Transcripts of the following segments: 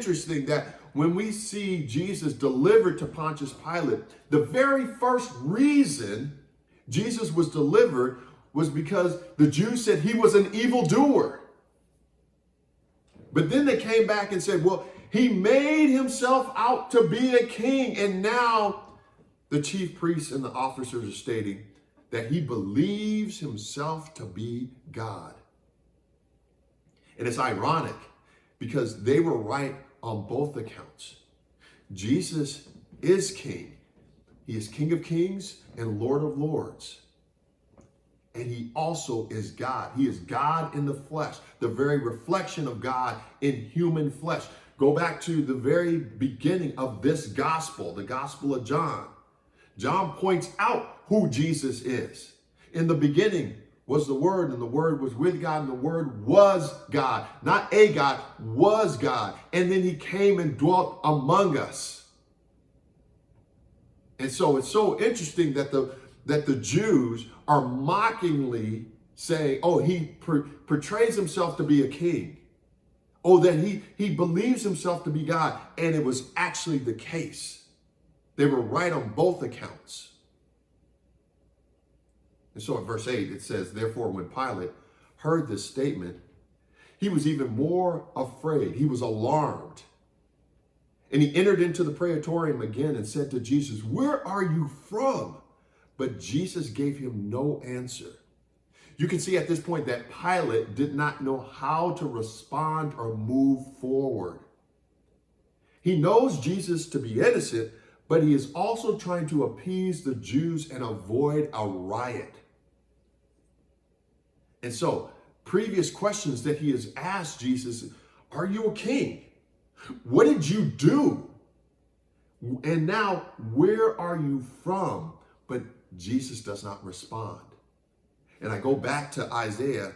interesting that when we see Jesus delivered to Pontius Pilate, the very first reason Jesus was delivered was because the Jews said he was an evildoer. But then they came back and said, well, he made himself out to be a king. And now the chief priests and the officers are stating that he believes himself to be God. And it's ironic because they were right on both accounts. Jesus is king. He is King of Kings and Lord of Lords. And he also is God. He is God in the flesh, the very reflection of God in human flesh. Go back to the very beginning of this gospel, the Gospel of John. John points out who Jesus is. In the beginning was the Word, and the Word was with God, and the Word was God. Not a God, was God. And then he came and dwelt among us. And so it's so interesting that the Jews are mockingly saying, oh, he portrays himself to be a king. Oh, that he believes himself to be God. And it was actually the case. They were right on both accounts. And so in verse 8, it says, therefore, when Pilate heard this statement, he was even more afraid. He was alarmed. And he entered into the praetorium again and said to Jesus, where are you from? But Jesus gave him no answer. You can see at this point that Pilate did not know how to respond or move forward. He knows Jesus to be innocent, but he is also trying to appease the Jews and avoid a riot. And so, previous questions that he has asked Jesus, are you a king? What did you do? And now, where are you from? But Jesus does not respond. And I go back to Isaiah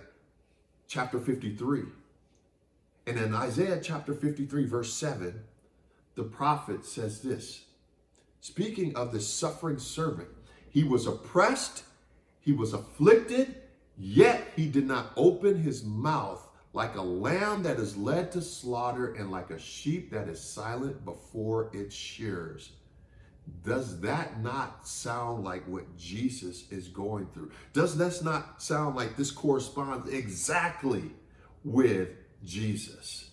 chapter 53. And in Isaiah chapter 53, verse 7, the prophet says this, speaking of the suffering servant, he was oppressed, he was afflicted, yet he did not open his mouth, like a lamb that is led to slaughter and like a sheep that is silent before its shearers. Does that not sound like what Jesus is going through? Does that not sound like this corresponds exactly with Jesus?